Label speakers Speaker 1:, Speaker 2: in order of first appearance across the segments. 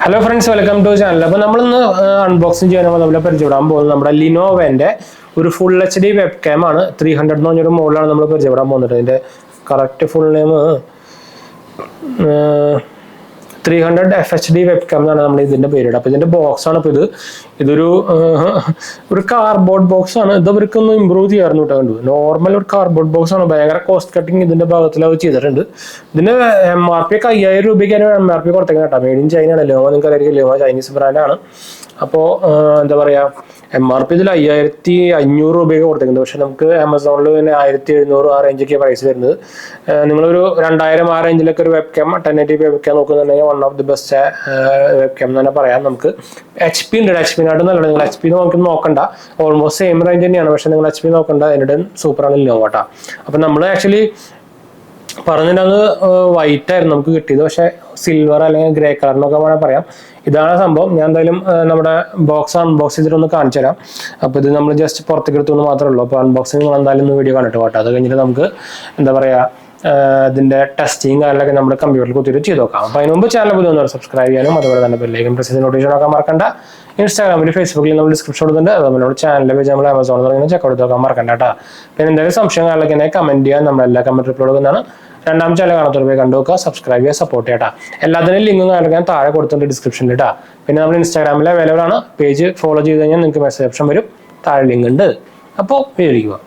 Speaker 1: Hello friends, welcome to channel. അപ്പോൾ നമ്മൾ ഇന്ന് അൺബോക്സിംഗ് ചെയ്യാൻ നമ്മൾ പരിചയപ്പെടാൻ പോകുന്നത് നമ്മുടെ ലിനോവോന്റെ ഒരു ഫുൾ HD വെബ്കാം ആണ്. 300 എന്ന് പറഞ്ഞൊരു മോഡലാണ് നമ്മൾ പരിചയപ്പെടാൻ പോകുന്നത്. ഇതിന്റെ correct full name 300 FHD webcam എന്നാണ് നമ്മൾ ഇതിന്റെ പേരിടുക. അപ്പോൾ ഇതിന്റെ ബോക്സ് ആണ് ഇപ്പോൾ ഇതൊരു കാർഡ്ബോർഡ് ബോക്സ് ആണ്. ഇത് അവർക്കൊന്ന് ഇമ്പ്രൂവ് ചെയ്യാറുണ്ട് കേട്ടോ. കണ്ടു നോർമൽ ഒരു കാർഡ്ബോർഡ് ബോക്സ് ആണ്. ഭയങ്കര കോസ്റ്റ് കട്ടിങ് ഇതിന്റെ ഭാഗത്തിൽ അവർ ചെയ്തിട്ടുണ്ട്. ഇതിന് MRP ഒക്കെ 5000 രൂപയ്ക്കാണ് MRP കൊടുത്തേക്കുന്നത് കേട്ടോ. മെയ്ഡ് ഇൻ ചൈന ആണ്. ലെനോവോ നിങ്ങൾക്ക് അറിയാം, ലെനോവോ ചൈനീസ് ബ്രാൻഡാണ്. അപ്പോൾ എന്താ പറയുക, MRP ഇതിൽ 5500 രൂപയൊക്കെ കൊടുത്തേക്കുന്നത്. പക്ഷെ നമുക്ക് ആമസോണിൽ പിന്നെ 1700 ആ റേഞ്ചൊക്കെ പ്രൈസ് വരുന്നത്. നിങ്ങളൊരു 2000 ആ റേഞ്ചിലൊക്കെ ഒരു വെബ്കാം 1080p വെബ്കാം നോക്കുന്നുണ്ടെങ്കിൽ one of the best webcam എന്ന് തന്നെ പറയാം. നമുക്ക് HP ഉണ്ട്. HP നായിട്ട് നല്ലതാണ്. നിങ്ങൾ HP നോക്കണ്ട, ഓൾമോസ്റ്റ് സെയിം റേഞ്ച് തന്നെയാണ്. പക്ഷെ നിങ്ങൾ HP നോക്കണ്ട, അതിൻ്റെ സൂപ്പറാണ് ലിനോവോ കേട്ടോ. അപ്പം നമ്മൾ ആക്ച്വലി പറഞ്ഞിട്ട് വൈറ്റ് ആയിരുന്നു നമുക്ക് കിട്ടിയത്. പക്ഷെ സിൽവർ അല്ലെങ്കിൽ ഗ്രേ കളറിനൊക്കെ വേണമെങ്കിൽ പറയാം. ഇതാണ് സംഭവം. ഞാൻ എന്തായാലും നമ്മുടെ ബോക്സ് അൺബോക്സ് ചെയ്തിട്ടൊന്ന് കാണിച്ചു തരാം. അപ്പോൾ ഇത് നമ്മൾ ജസ്റ്റ് പുറത്തേക്ക് എടുത്തൊന്ന് മാത്രമേ ഉള്ളൂ. അപ്പോൾ അൺബോക്സിങ് നിങ്ങൾ എന്തായാലും ഒന്ന് വീഡിയോ കണ്ടിട്ട് കേട്ടോ. അത് കഴിഞ്ഞിട്ട് നമുക്ക് എന്താ പറയുക, ഇതിന്റെ ടെസ്റ്റിങ് കാര്യങ്ങളൊക്കെ നമ്മുടെ കമ്പ്യൂട്ടറിൽ കുത്തിയിട്ട് ചെയ്ത് നോക്കാം. അപ്പോൾ അതിന് മുമ്പ് ചാനൽ പുതിയ സബ്സ്ക്രൈബ് ചെയ്യാനും അതുപോലെ തന്നെ ബെല്ലൈക്കൻ പ്രസ് ചെയ്ത് നോട്ടിഫിക്കേഷൻ നോക്കാൻ മറക്കണ്ട. ഇൻസ്റ്റാഗ്രാമിൽ ഫേസ്ബുക്കിൽ നമ്മൾ ഡിസ്ക്രിപ്ഷൻ കൊടുത്തിട്ടുണ്ട്. അതുപോലെ നമ്മുടെ ചാനലിൽ പേജ് നമ്മൾ ആമസോണിൽ നിന്ന് ചെക്കൗട്ട് നോക്കാൻ മറക്കണ്ട കേട്ടോ. പിന്നെ എന്തെങ്കിലും സംശയം കാര്യങ്ങളൊക്കെ കമന്റ് ചെയ്യാൻ നമ്മളെല്ലാ കമന്റ് റിപ്ലൈ കൊടുക്കുന്നതാണ്. രണ്ടാം ചാനൽ കാണാത്തവർ പോയി കണ്ടു നോക്കുക, സബ്സ്ക്രൈബ് ചെയ്യുക, സപ്പോർട്ട് ചെയ്യട്ടാ. എല്ലാത്തിനും ലിങ്കും കാര്യങ്ങളൊക്കെ താഴെ കൊടുത്തിട്ടുണ്ട് ഡിസ്ക്രിപ്ഷനിൽ ഇട്ടാ. പിന്നെ നമ്മൾ ഇൻസ്റ്റാഗ്രാമിൽ അവൈലബിൾ ആണ്. പേജ് ഫോളോ ചെയ്ത് കഴിഞ്ഞാൽ നിങ്ങൾക്ക് മെസ്സേജ് ഓപ്ഷൻ വരും, താഴെ ലിങ്ക് ഉണ്ട്. അപ്പോൾ മേടിക്കുക.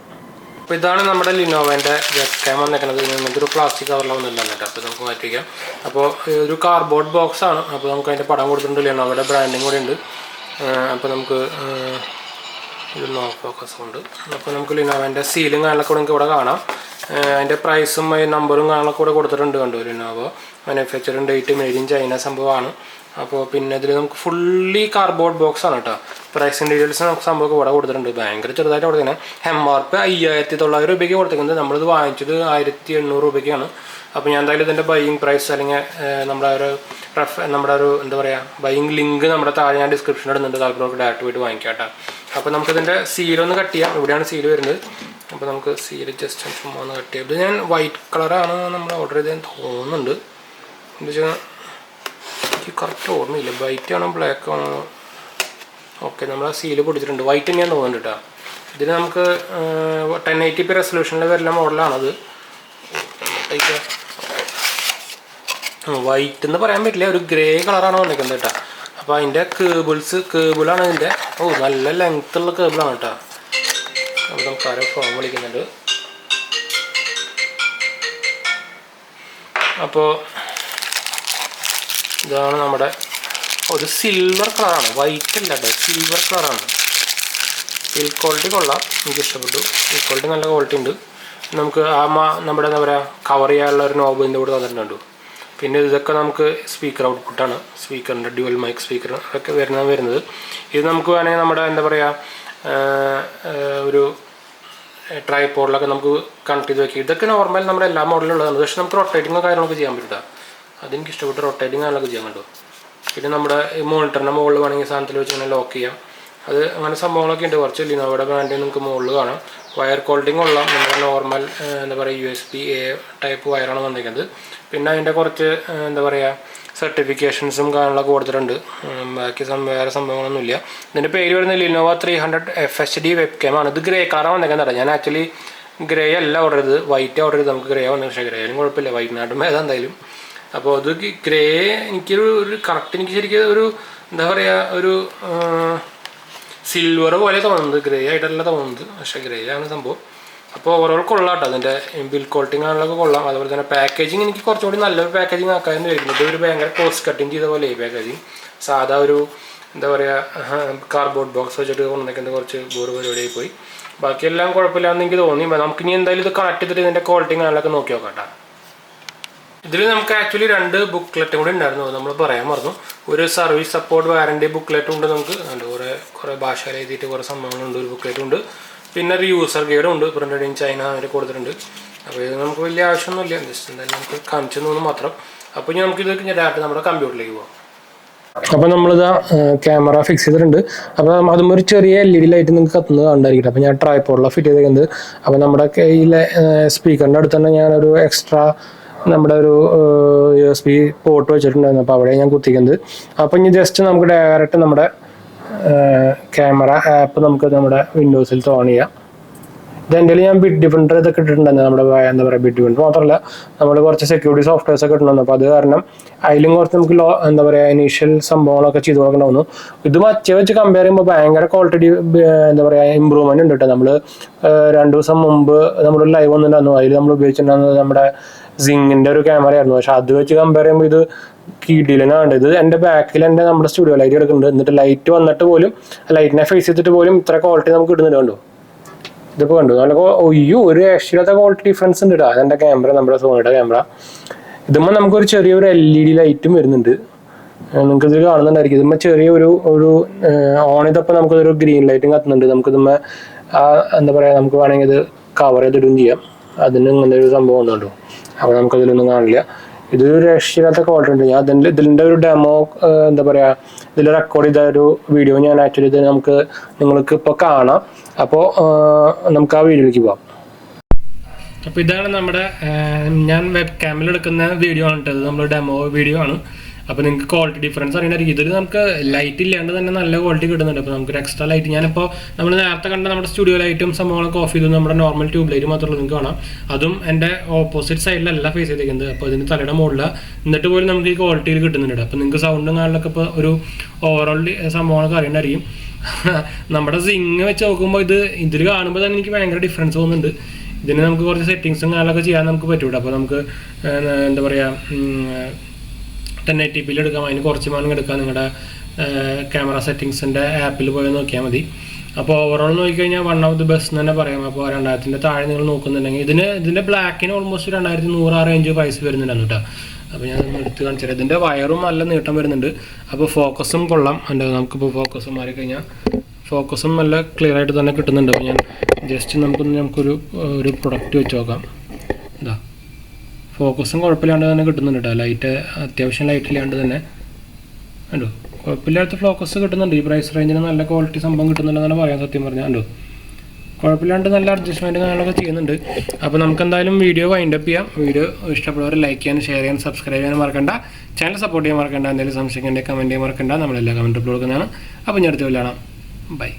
Speaker 1: അപ്പോൾ ഇതാണ് നമ്മുടെ ലിനോവോന്റെ വെബ്കാം വന്നേക്കുന്നത്. ഇതൊരു പ്ലാസ്റ്റിക് കവറിലൊന്നുമില്ല കേട്ടോ. അപ്പോൾ നമുക്ക് മാറ്റി വയ്ക്കാം. അപ്പോൾ ഒരു കാർഡ്ബോർഡ് ബോക്സ് ആണ്. അപ്പോൾ നമുക്ക് അതിൻ്റെ പടം കൊടുത്തിട്ടുണ്ട്. ലിനോവോയുടെ ബ്രാൻഡിങ് കൂടെ ഉണ്ട്. അപ്പോൾ നമുക്ക് ഇത് നോ ഫോക്കസ് ഉണ്ട്. അപ്പോൾ നമുക്ക് ലിനോവോന്റെ സീലും കാര്യങ്ങളൊക്കെ കൂടെ നിങ്ങൾക്ക് ഇവിടെ കാണാം. അതിൻ്റെ പ്രൈസും നമ്പറും കാര്യങ്ങളൊക്കെ കൂടെ കൊടുത്തിട്ടുണ്ട്. കണ്ടു, Lenovo manufacturing date made in China സംഭവമാണ്. അപ്പോൾ പിന്നെ ഇതിൽ നമുക്ക് ഫുള്ളി കാർഡ്ബോർഡ് ബോക്സ് ആണ് കേട്ടോ. പ്രൈസിങ് ഡീറ്റെയിൽസ് നമുക്ക് സംഭവമൊക്കെ ഇവിടെ കൊടുത്തിട്ടുണ്ട്. ഭയങ്കര ചെറുതായിട്ട് കൊടുക്കുന്നത്. MRP 5900 രൂപയ്ക്ക് കൊടുത്തിരിക്കുന്നത്. നമ്മളിത് വാങ്ങിച്ചത് 1800 രൂപയ്ക്കാണ്. അപ്പോൾ ഞാൻ എന്തായാലും ഇതിൻ്റെ ബൈയിങ് പ്രൈസ് അല്ലെങ്കിൽ നമ്മുടെ ഒരു എന്താ പറയുക ബൈയിങ് ലിങ്ക് നമ്മുടെ താഴെ ഞാൻ ഡിസ്ക്രിപ്ഷനിൽ ഇടുന്നുണ്ട്. താല്പര്യം ഡയറക്റ്റ് പോയിട്ട് വാങ്ങിക്കാം കേട്ടോ. അപ്പോൾ നമുക്കിതിൻ്റെ സീലൊന്ന് കട്ട് ചെയ്യാം. ഇവിടെയാണ് സീൽ വരുന്നത്. അപ്പോൾ നമുക്ക് സീൽ ജസ്റ്റ് ചുമ്മാ ഒന്ന് കട്ട് ചെയ്യാം. ഇത് ഞാൻ വൈറ്റ് കളറാണ് നമ്മൾ ഓർഡർ ചെയ്തതെന്ന് തോന്നുന്നുണ്ട്. എന്താ വെച്ചാൽ എനിക്ക് കറക്റ്റ് ഓർമ്മയില്ല, വൈറ്റ് ആണോ ബ്ലാക്ക് ആണോ. ഓക്കെ, നമ്മൾ ആ സീല് പൊടിച്ചിട്ടുണ്ട്. വൈറ്റ് തന്നെയാണ് തോന്നുന്നുണ്ട് കേട്ടോ. ഇതിന് നമുക്ക് 1080p റെസൊല്യൂഷനിൽ വരുന്ന മോഡലാണത്. വൈറ്റ് എന്ന് പറയാൻ പറ്റില്ല, ഒരു ഗ്രേ കളറാണ് വന്നിരിക്കുന്നത് കേട്ടോ. അപ്പോൾ അതിൻ്റെ കേബിളാണ് ഇതിൻ്റെ. നല്ല ലെങ്ത് ഉള്ള കേബിളാണ് കേട്ടോ. അപ്പോൾ നമുക്ക് ആരോ ഫോൺ വിളിക്കുന്നുണ്ട്. അപ്പോൾ ഇതാണ് നമ്മുടെ ഒരു സിൽവർ കളറാണ്, വൈറ്റ് അല്ല കേട്ടോ, സിൽവർ കളറാണ്. ബിൽഡ് ക്വാളിറ്റി കൊള്ളാം, എനിക്ക് ഇഷ്ടപ്പെട്ടു. ബിൽഡ് ക്വാളിറ്റി നല്ല ക്വാളിറ്റി ഉണ്ട്. നമുക്ക് നമ്മുടെ എന്താ പറയുക കവർ ചെയ്യാനുള്ള ഒരു നോബ് ഇതിൻ്റെ കൂടെ തന്നിട്ടുണ്ട്. പിന്നെ ഇതൊക്കെ നമുക്ക് സ്പീക്കർ ഔട്ട്പുട്ടാണ്. സ്പീക്കറിൻ്റെ ഡ്യുവൽ മൈക്ക് സ്പീക്കർ ഒക്കെ വരുന്നത്. ഇത് നമുക്ക് വേണമെങ്കിൽ നമ്മുടെ എന്താ പറയുക ഒരു ട്രൈപോഡിലൊക്കെ നമുക്ക് കണക്ട് ചെയ്ത് വെക്കാം. ഇതൊക്കെ നോർമൽ നമ്മുടെ എല്ലാ മോഡലും ഉള്ളതാണ്. പക്ഷേ നമുക്ക് റൊട്ടേറ്റിങ്ങോ കാര്യങ്ങളൊക്കെ ചെയ്യാൻ പറ്റില്ല. അതെനിക്ക് ഇഷ്ടപ്പെട്ടു. റൊട്ടേറ്റിങ് കാര്യങ്ങളൊക്കെ ചെയ്യാൻ കണ്ടു. പിന്നെ നമ്മുടെ മോണിറ്ററിൻ്റെ മുകളിൽ വേണമെങ്കിൽ സാധനത്തിൽ വെച്ച് ഇങ്ങനെ ലോക്ക് ചെയ്യാം. അത് അങ്ങനെ സംഭവങ്ങളൊക്കെ ഉണ്ട്. കുറച്ച് ലിനോവോയുടെ ബ്രാൻഡിൽ നിങ്ങൾക്ക് മുകളിൽ കാണാം. വയർ ക്വാളിറ്റിയും കൊള്ളാം. നമ്മുടെ നോർമൽ എന്താ പറയുക USB-A ടൈപ്പ് വയറാണ് വന്നിരിക്കുന്നത്. പിന്നെ അതിൻ്റെ കുറച്ച് എന്താ പറയുക സർട്ടിഫിക്കേഷൻസും കാര്യങ്ങളൊക്കെ കൊടുത്തിട്ടുണ്ട്. ബാക്കി വേറെ സംഭവങ്ങളൊന്നുമില്ല. ഇതിൻ്റെ പേര് വരുന്നത് ലിനോവോ 300 FHD വെബ്കാം ആണ്. ഇത് ഗ്രേ കളറാണ് വന്നിരിക്കുന്നത്. ഞാൻ ആക്ച്വലി ഗ്രേ അല്ല ഓർഡർ ചെയ്തത്, വൈറ്റ് ഓർഡർ ചെയ്ത്. നമുക്ക് ഗ്രേ വന്നത്. പക്ഷേ ഗ്രേയിലും കുഴപ്പമില്ല, വൈറ്റിനായിട്ടും ഏതാ എന്തായാലും. അപ്പോൾ അത് ഗ്രേ എനിക്കൊരു കറക്റ്റ് എനിക്ക് ശരിക്കും ഒരു എന്താ പറയുക ഒരു സിൽവർ പോലെ തോന്നുന്നത്, ഗ്രേ ആയിട്ടല്ല തോന്നുന്നത്. പക്ഷേ ഗ്രേ ആണ് സംഭവം. അപ്പോൾ ഓവറോൾ കൊള്ളാം കേട്ടോ. അതിൻ്റെ ബിൽഡ് ക്വാളിറ്റിങ് ആണല്ലോ കൊള്ളാം. അതുപോലെ തന്നെ പാക്കേജിങ് എനിക്ക് കുറച്ചുകൂടി നല്ലൊരു പാക്കേജിങ് ആക്കാമെന്ന് വിചാരിക്കുന്നത്. ഒരു ഭയങ്കര കോസ്റ്റ് കട്ടിങ് ചെയ്ത പോലെ ഈ പാക്കേജിങ്. സാധാ ഒരു എന്താ പറയുക കാർഡ്ബോർഡ് ബോക്സ് വെച്ചിട്ട് കൊണ്ടുവന്നിരിക്കുന്നത് കുറച്ച് ബോറ് പരിപാടിയായി പോയി. ബാക്കിയെല്ലാം കുഴപ്പമില്ലാന്ന് എനിക്ക് തോന്നി. നമുക്കിനി എന്തായാലും ഇത് കണക്ട് ചെയ്തിട്ട് ഇതിൻ്റെ ക്വാളിറ്റിങ് ആണല്ലൊക്കെ നോക്കി നോക്കാം കേട്ടോ. ഇതിൽ നമുക്ക് ആക്ച്വലി 2 ബുക്ക്ലെറ്റും കൂടി ഉണ്ടായിരുന്നു. നമ്മൾ പറയാൻ മറന്നു. ഒരു സർവീസ് സപ്പോർട്ട് വാറണ്ടി ബുക്ക്ലെറ്റും ഉണ്ട്. നമുക്ക് കുറേ ഭാഷയിൽ എഴുതിയിട്ട് കുറേ സംഭവങ്ങളുണ്ട്. ഒരു ബുക്ക്ലെറ്റും ഉണ്ട്. പിന്നെ ഒരു യൂസർ ഗൈഡും ഉണ്ട്. പ്രിന്റഡ് ഇൻ ചൈന അതിൽ കൊടുത്തിട്ടുണ്ട്. അപ്പോൾ ഇത് നമുക്ക് വലിയ ആവശ്യമൊന്നുമില്ല, ജസ്റ്റ് എന്തായാലും നമുക്ക് കാണിച്ചു തന്നു മാത്രം. അപ്പോൾ ഇനി നമുക്കിത് ഡയറക്റ്റ് നമ്മുടെ കമ്പ്യൂട്ടറിലേക്ക് പോകാം. അപ്പോൾ നമ്മളിതാ ക്യാമറ ഫിക്സ് ചെയ്തിട്ടുണ്ട്. അപ്പോൾ അതും ഒരു ചെറിയ LED ലൈറ്റ് നിങ്ങൾക്ക് കത്തുന്നത് കണ്ടായിരിക്കും. അപ്പോൾ ഞാൻ ട്രൈപോഡിലാണ് ഫിറ്റ് ചെയ്തേക്കുന്നത്. അപ്പോൾ നമ്മുടെ കയ്യിലെ സ്പീക്കറിൻ്റെ അടുത്ത് തന്നെ ഞാനൊരു എക്സ്ട്രാ നമ്മുടെ ഒരു USB പോർട്ട് വെച്ചിട്ടുണ്ടായിരുന്നു. അപ്പോൾ അവിടെ ഞാൻ കുത്തിക്കുന്നത്. അപ്പോൾ ഇനി ജസ്റ്റ് നമുക്ക് ഡയറക്റ്റ് നമ്മുടെ ക്യാമറ ആപ്പ് നമുക്ക് നമ്മുടെ വിൻഡോസിൽ ഓൺ ചെയ്യാം. ഇതെൻ്റെ ഞാൻ ബിറ്റ് ഡിഫൻഡർ ഇതൊക്കെ ഇട്ടിട്ടുണ്ടായിരുന്നു. നമ്മുടെ എന്താ പറയുക ബിറ്റ് ഡിഫൻഡർ മാത്രമല്ല നമ്മൾ കുറച്ച് സെക്യൂരിറ്റി സോഫ്റ്റ്വെയർസ് ഒക്കെ ഇട്ടുണ്ടായിരുന്നു. അപ്പോൾ അത് കാരണം അതിലും കുറച്ച് നമുക്ക് എന്താ പറയുക ഇനീഷ്യൽ സംഭവങ്ങളൊക്കെ ചെയ്ത് നോക്കണമെന്നു. ഇത് മറ്റേ വെച്ച് കമ്പയർ ചെയ്യുമ്പോൾ ഭയങ്കര ക്വാളിറ്റി എന്താ പറയുക ഇമ്പ്രൂവ്മെൻറ്റ് ഉണ്ട് കേട്ടോ. നമ്മൾ 2 ദിവസം മുമ്പ് നമ്മുടെ ലൈവ് വന്നിട്ടുണ്ടായിരുന്നു. അതിൽ നമ്മൾ ഉപയോഗിച്ചിട്ടുണ്ടായിരുന്നത് നമ്മുടെ സിങ്ങിൻ്റെ ഒരു ക്യാമറ ആയിരുന്നു. പക്ഷെ അത് വെച്ച് കമ്പയർ ചെയ്യുമ്പോൾ ഇത് കിടിലനാണ്. ഇത് എൻ്റെ ബാക്കിൽ നമ്മുടെ സ്റ്റുഡിയോ ലൈറ്റ് എടുക്കുന്നുണ്ട്. എന്നിട്ട് ലൈറ്റ് വന്നിട്ട് പോലും ലൈറ്റിനെ ഫേസ് ചെയ്തിട്ട് പോലും ഇത്ര ക്വാളിറ്റി നമുക്ക് കിട്ടുന്നുണ്ട്. കണ്ടു ഇതിപ്പോൾ കണ്ടു നല്ല ഒരു രക്ഷയില്ലാത്ത ക്വാളിറ്റി ഡിഫറൻസ് ഉണ്ട് കേട്ടോ. അതെൻ്റെ ക്യാമറ, നമ്മുടെ സോണിയുടെ ക്യാമറ. ഇതുമ്പോൾ നമുക്കൊരു ചെറിയൊരു LED ലൈറ്റും വരുന്നുണ്ട്. നിങ്ങൾക്കിത് കാണുന്നുണ്ടായിരിക്കും. ഇതുമ്പോൾ ചെറിയൊരു ഓൺ ചെയ്തപ്പോൾ നമുക്കതൊരു ഗ്രീൻ ലൈറ്റും കത്തുന്നുണ്ട്. നമുക്കിതുമ്പോൾ എന്താ പറയുക നമുക്ക് വേണമെങ്കിൽ ഇത് കവർ ചെയ്തിടുകയും ചെയ്യാം. അതിന് ഇങ്ങനെ ഒരു സംഭവം ഒന്നുണ്ടോ. അപ്പോൾ നമുക്കതിലൊന്നും കാണില്ല. ഇതൊരു രക്ഷയില്ലാത്ത ക്വാളിറ്റി ഉണ്ട്. ഞാൻ ഇതിൻ്റെ ഒരു ഡെമോ എന്താ പറയുക ഇതിൽ റെക്കോർഡ് ചെയ്ത ഒരു വീഡിയോ ഞാൻ ആക്ച്വലി ഇത് നിങ്ങൾക്ക് ഇപ്പോൾ കാണാം. അപ്പോൾ നമുക്ക് ആ വീഡിയോയിലേക്ക് പോകാം. അപ്പോൾ ഇതാണ് നമ്മുടെ ഞാൻ വെബ് ക്യാമിൽ എടുക്കുന്ന വീഡിയോ ആണ് കേട്ടത്. നമ്മൾ ഡെമോ വീഡിയോ ആണ്. അപ്പോൾ നിങ്ങൾക്ക് ക്വാളിറ്റി ഡിഫറൻസ് അറിയണ്ടായിരിക്കും. ഇതിൽ നമുക്ക് ലൈറ്റ് ഇല്ലാണ്ട് തന്നെ നല്ല ക്വാളിറ്റി കിട്ടുന്നുണ്ട്. അപ്പോൾ നമുക്കൊരു എക്സ്ട്രാ ലൈറ്റ് ഞാനിപ്പോൾ നമ്മൾ നേരത്തെ കണ്ട നമ്മുടെ സ്റ്റുഡിയോ ലൈറ്റും സംഭവങ്ങളൊക്കെ ഓഫ് ചെയ്തു. നമ്മുടെ നോർമൽ ട്യൂബ് ലൈറ്റ് മാത്രമേ നിങ്ങൾക്ക് കാണാം. അതും എൻ്റെ ഓപ്പോസിറ്റ് സൈഡിലല്ല ഫേസ് ചെയ്തിരിക്കുന്നത്. അപ്പോൾ ഇതിന് തലയുടെ മുകളിലാണ്. എന്നിട്ട് പോലും നമുക്ക് ഈ ക്വാളിറ്റിയിൽ കിട്ടുന്നുണ്ട്. അപ്പോൾ നിങ്ങൾക്ക് സൗണ്ടും കാര്യങ്ങളൊക്കെ ഇപ്പോൾ ഒരു ഓവറോൾ സംഭവങ്ങളൊക്കെ അറിയണ്ടായിരിക്കും. നമ്മുടെ സിങ് വെച്ച് നോക്കുമ്പോൾ ഇതിൽ കാണുമ്പോൾ തന്നെ എനിക്ക് ഭയങ്കര ഡിഫറൻസ് തോന്നുന്നുണ്ട്. ഇതിന് നമുക്ക് കുറച്ച് സെറ്റിങ്സും കാര്യങ്ങളൊക്കെ ചെയ്യാൻ നമുക്ക് പറ്റൂല. അപ്പോൾ നമുക്ക് എന്താ പറയുക 1080p എടുക്കാം. അതിന് കുറച്ച് വേണമെങ്കിൽ എടുക്കാം. നിങ്ങളുടെ ക്യാമറ സെറ്റിങ്സിൻ്റെ ആപ്പിൽ പോയി നോക്കിയാൽ മതി. അപ്പോൾ ഓവറോൾ നോക്കിക്കഴിഞ്ഞാൽ വൺ ഓഫ് ദി ബെസ്റ്റ് തന്നെ പറയാം. അപ്പോൾ 2000 താഴെ നിങ്ങൾ നോക്കുന്നുണ്ടെങ്കിൽ ഇതിൻ്റെ ബ്ലാക്കിന് ഓൾമോസ്റ്റ് 2100 ആ റേഞ്ച് പ്രൈസ് വരുന്നുണ്ടായിരുന്നു കേട്ടോ. അപ്പോൾ ഞാൻ എടുത്ത് കാണിച്ചു തരാം. ഇതിൻ്റെ വയറും നല്ല നീട്ടം വരുന്നുണ്ട്. അപ്പോൾ ഫോക്കസും കൊള്ളാം. നമുക്കിപ്പോൾ ഫോക്കസ് മാറിക്കഴിഞ്ഞാൽ ഫോക്കസും നല്ല ക്ലിയർ ആയിട്ട് തന്നെ കിട്ടുന്നുണ്ട്. അപ്പോൾ ഞാൻ ജസ്റ്റ് നമുക്കൊരു പ്രൊഡക്റ്റ് വെച്ച് നോക്കാം. ഇതാ ഫോക്കസും കുഴപ്പമില്ലാണ്ട് തന്നെ കിട്ടുന്നുണ്ട് കേട്ടോ. ലൈറ്റ് അത്യാവശ്യം ലൈറ്റ് ഇല്ലാണ്ട് തന്നെ കണ്ടോ കുഴപ്പമില്ലാത്ത ഫോക്കസ് കിട്ടുന്നുണ്ട്. ഈ പ്രൈസ് റേഞ്ചിന് നല്ല ക്വാളിറ്റി സംഭവം കിട്ടുന്നുണ്ടെന്നാണ് പറയാൻ സത്യം പറഞ്ഞാൽ. കണ്ടോ കുഴപ്പമില്ലാണ്ട് നല്ല അഡ്ജസ്റ്റ്മെൻറ്റ് കാര്യങ്ങളൊക്കെ ചെയ്യുന്നുണ്ട്. അപ്പോൾ നമുക്ക് എന്തായാലും വീഡിയോ വൈൻഡപ്പ് ചെയ്യാം. വീഡിയോ ഇഷ്ടപ്പെട്ടവർ ലൈക്ക് ചെയ്യാനും ഷെയർ ചെയ്യാനും സബ്സ്ക്രൈബ് ചെയ്യാനും മറക്കണ്ട. ചാനൽ സപ്പോർട്ട് ചെയ്യാൻ മറക്കണ്ട. എന്തെങ്കിലും സംശയം ഉണ്ടെങ്കിൽ കമൻറ്റ് ചെയ്യാൻ മറക്കണ്ട. നമ്മളെല്ലാ കമൻറ്റ് റിപ്ലൈ കൊടുക്കുന്നതാണ്. അപ്പോൾ ഞാൻ അടുത്ത് കാണാം. ബൈ.